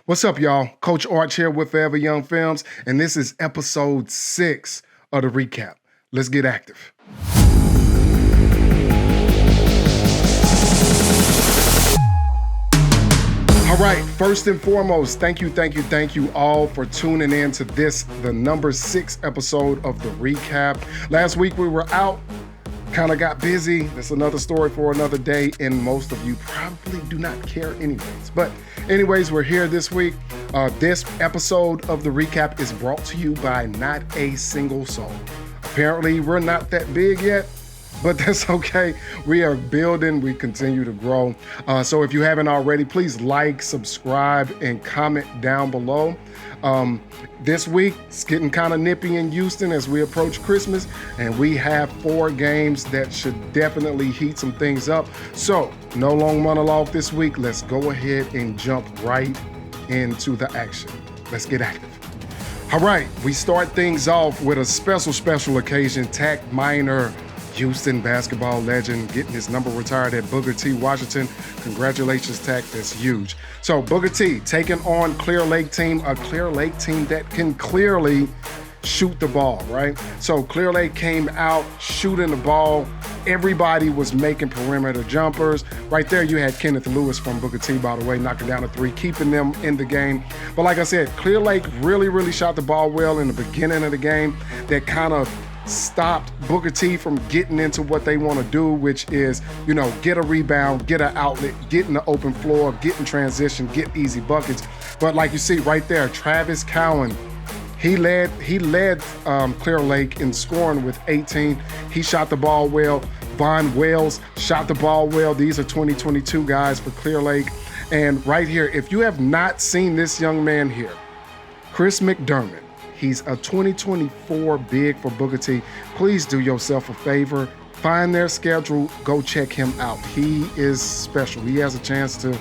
What's up, y'all? Coach Arch here with Forever Young Films, and this is episode 6 of the recap. Let's get active. All right, first and foremost, thank you all for tuning in to this, the number 6 episode of the recap. Last week we were out, kind of got busy. That's another story for another day, and most of you probably do not care anyways. But anyways, we're here this week. This episode of the recap is brought to you by not a single soul. Apparently, we're not that big yet, but that's okay. We are building, we continue to grow. So if you haven't already, please like, subscribe, and comment down below. This week, it's getting kind of nippy in Houston as we approach Christmas, and we have 4 games that should definitely heat some things up. So no long monologue this week. Let's go ahead and jump right into the action. Let's get active. All right, we start things off with a special occasion. Tack Minor, Houston basketball legend, getting his number retired at Booker T. Washington. Congratulations, Tack, that's huge. So Booker T taking on Clear Lake team, a Clear Lake team that can clearly shoot the ball, right? So Clear Lake came out shooting the ball. Everybody was making perimeter jumpers. Right there, you had Kenneth Lewis from Booker T, by the way, knocking down a 3, keeping them in the game. But like I said, Clear Lake really shot the ball well in the beginning of the game. That kind of stopped Booker T from getting into what they want to do, which is, get a rebound, get an outlet, get in the open floor, get in transition, get easy buckets. But like you see right there, Travis Cowan, he led Clear Lake in scoring with 18. He shot the ball well. Von Wells shot the ball well. These are 2022 guys for Clear Lake. And right here, if you have not seen this young man here, Chris McDermott, he's a 2024 big for Booker T. Please do yourself a favor. Find their schedule. Go check him out. He is special. He has a chance to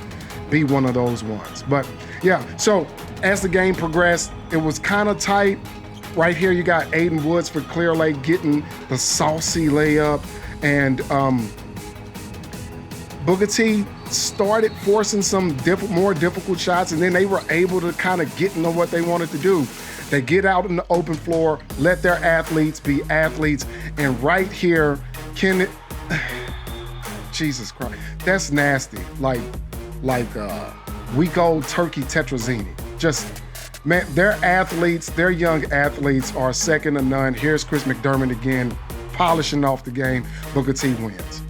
be one of those ones. But yeah, so as the game progressed, it was kind of tight. Right here, you got Aiden Woods for Clear Lake getting the saucy layup. And Booker T started forcing some more difficult shots, and then they were able to kind of get into what they wanted to do. They get out in the open floor, let their athletes be athletes, and right here, Jesus Christ, that's nasty. Like week-old turkey tetrazzini. Just, man, their athletes, their young athletes are second to none. Here's Chris McDermott again, polishing off the game. Booker T wins.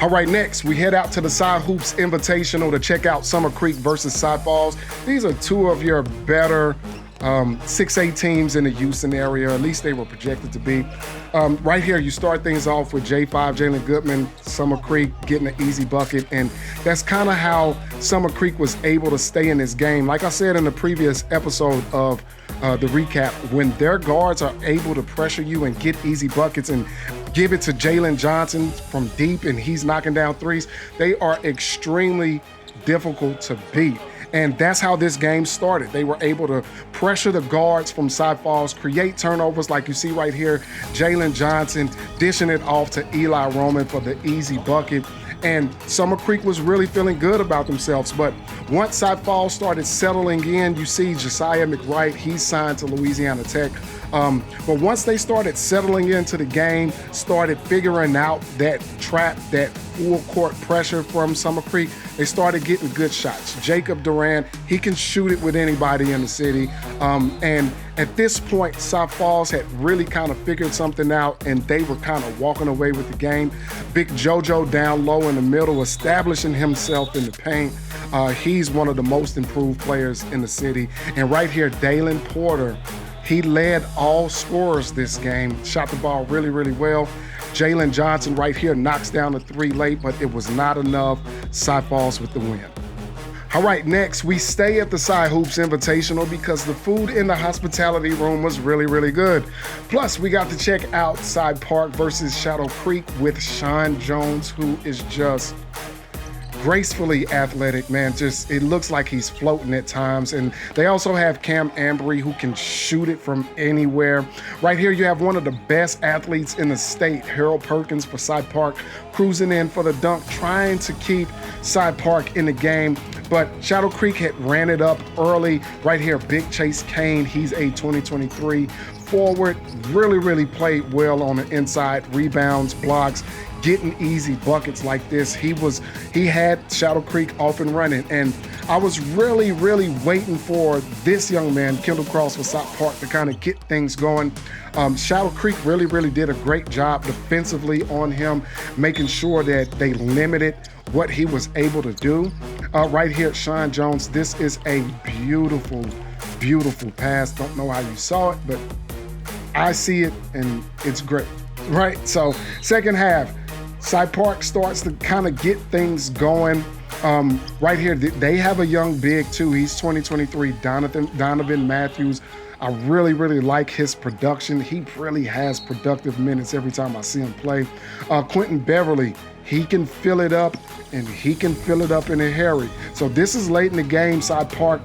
All right, next, we head out to the Side Hoops Invitational to check out Summer Creek versus Side Falls. These are 2 of your better 6A teams in the Houston area, at least they were projected to be. Right here, you start things off with J5, Jalen Goodman, Summer Creek getting an easy bucket, and that's kind of how Summer Creek was able to stay in this game. Like I said in the previous episode of the recap, when their guards are able to pressure you and get easy buckets and give it to Jalen Johnson from deep and he's knocking down threes, they are extremely difficult to beat. And that's how this game started. They were able to pressure the guards from Side Falls, create turnovers like you see right here. Jalen Johnson dishing it off to Eli Roman for the easy bucket. And Summer Creek was really feeling good about themselves. But once Side Falls started settling in, you see Josiah McWright, he's signed to Louisiana Tech. But once they started settling into the game, started figuring out that trap, that full court pressure from Summer Creek, they started getting good shots. Jacob Duran, he can shoot it with anybody in the city. And at this point, Side Falls had really kind of figured something out, and they were kind of walking away with the game. Big JoJo down low in the middle, establishing himself in the paint. He's one of the most improved players in the city. And right here, Dalen Porter, he led all scorers this game, shot the ball really well. Jalen Johnson right here knocks down a 3 late, but it was not enough. Side Falls with the win. All right, next, we stay at the Side Hoops Invitational because the food in the hospitality room was really good. Plus, we got to check out Side Park versus Shadow Creek with Sean Jones, who is just gracefully athletic, man. Just, it looks like he's floating at times. And they also have Cam Ambry, who can shoot it from anywhere. Right here, you have one of the best athletes in the state, Harold Perkins for Side Park, cruising in for the dunk, trying to keep Side Park in the game. But Shadow Creek had ran it up early. Right here, Big Chase Kane, he's a 2023 forward, really played well on the inside, rebounds, blocks, getting easy buckets like this. He had Shadow Creek off and running, and I was really waiting for this young man, Kendall Cross for South Park, to kind of get things going. Shadow Creek really did a great job defensively on him, making sure that they limited what he was able to do. Right here, Sean Jones, this is a beautiful pass. Don't know how you saw it, but I see it and it's great, right? So second half, Side Park starts to kind of get things going. Right here, they have a young big too. He's 2023, Donovan Matthews. I really like his production. He really has productive minutes every time I see him play. Quentin Beverly, he can fill it up, and he can fill it up in a hurry. So this is late in the game, Side Park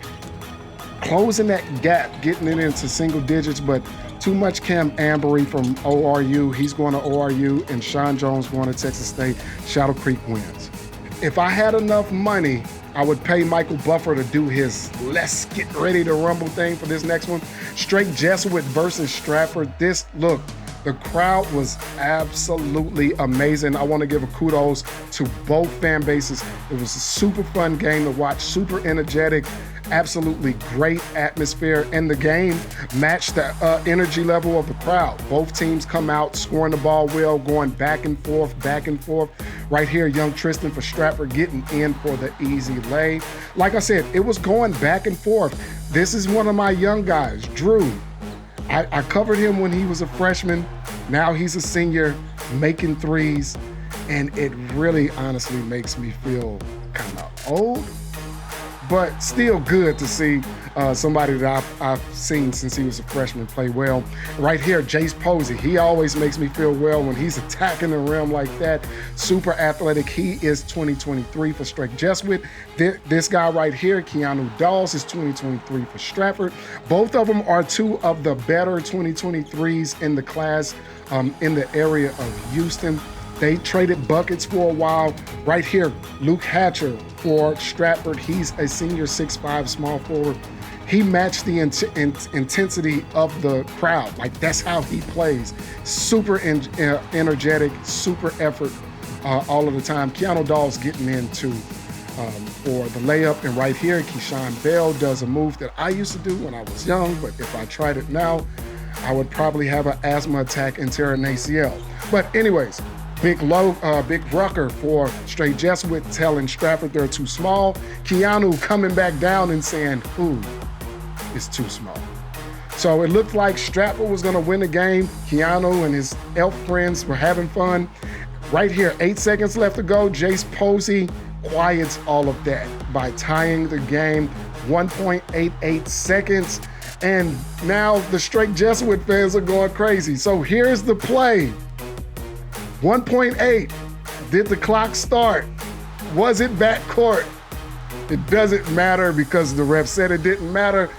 closing that gap, getting it into single digits, but too much Cam Ambry from ORU. He's going to ORU, and Sean Jones going to Texas State. Shadow Creek wins. If I had enough money, I would pay Michael Buffer to do his let's get ready to rumble thing for this next one. Strake Jesuit versus Stratford. The crowd was absolutely amazing. I want to give a kudos to both fan bases. It was a super fun game to watch, super energetic, absolutely great atmosphere, and the game matched the energy level of the crowd. Both teams come out scoring the ball well, going back and forth. Right here, young Tristan for Stratford getting in for the easy lay. Like I said, it was going back and forth. This is one of my young guys, Drew. I covered him when he was a freshman. Now he's a senior, making threes, and it really honestly makes me feel kind of old, but still good to see somebody that I've seen since he was a freshman play well. Right here, Jace Posey, he always makes me feel well when he's attacking the rim like that. Super athletic. He is 2023 for Strake Jesuit. This guy right here, Keanu Dawes, is 2023 for Stratford. Both of them are two of the better 2023s in the class in the area of Houston. They traded buckets for a while. Right here, Luke Hatcher for Stratford. He's a senior 6'5" small forward. He matched the intensity of the crowd. Like, that's how he plays. Super energetic, super effort all of the time. Keanu Dawes getting into for the layup. And right here, Keyshawn Bell does a move that I used to do when I was young, but if I tried it now, I would probably have an asthma attack and tear an ACL. But anyways, Big Rucker for Straight Jesuit telling Stratford they're too small. Keanu coming back down and saying, who is too small? So it looked like Stratford was going to win the game. Keanu and his elf friends were having fun. Right here, 8 seconds left to go. Jace Posey quiets all of that by tying the game, 1.88 seconds. And now the Straight Jesuit fans are going crazy. So here's the play. 1.8. Did the clock start? Was it backcourt? It doesn't matter because the ref said it didn't matter.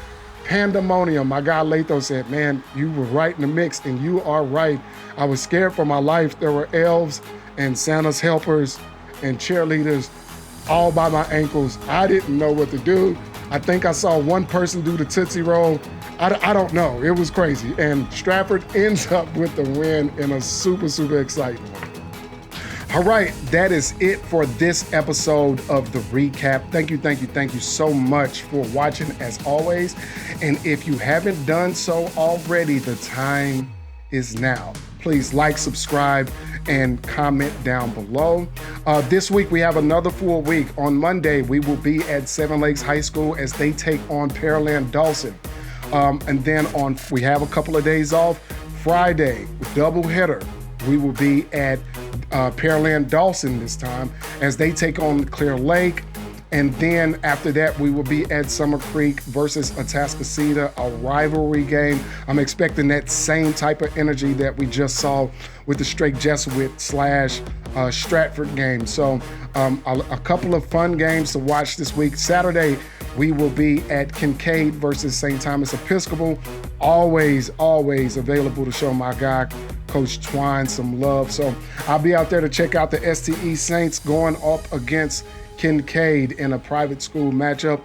Pandemonium. My guy Latho said, man, you were right in the mix, and you are right. I was scared for my life. There were elves and Santa's helpers and cheerleaders all by my ankles. I didn't know what to do. I think I saw one person do the Tootsie Roll. I don't know. It was crazy. And Stratford ends up with the win in a super exciting one. All right, that is it for this episode of The Recap. Thank you so much for watching as always. And if you haven't done so already, the time is now. Please like, subscribe, and comment down below. This week we have another full week. On Monday, we will be at Seven Lakes High School as they take on Pearland Dawson. And then we have a couple of days off. Friday, doubleheader, we will be at Pearland Dawson this time as they take on Clear Lake. And then after that, we will be at Summer Creek versus Atascocita, a rivalry game. I'm expecting that same type of energy that we just saw with the Strake Jesuit / Stratford game. So a couple of fun games to watch this week. Saturday, we will be at Kincaid versus St. Thomas Episcopal. Always available to show my guy, Coach Twine, some love. So I'll be out there to check out the STE Saints going up against Kincaid in a private school matchup.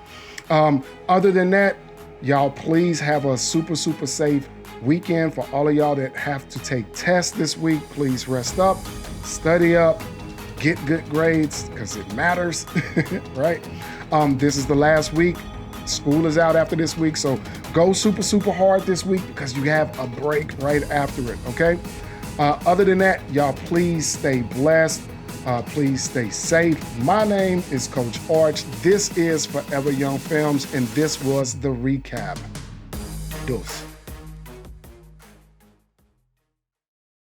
Other than that, y'all please have a super safe weekend. For all of y'all that have to take tests this week, please rest up, study up, get good grades because it matters, right? This is the last week. School is out after this week, so go super hard this week because you have a break right after it, okay? Other than that, y'all please stay blessed. Please stay safe. My name is Coach Arch. This is Forever Young Films, and this was the recap. Deuce.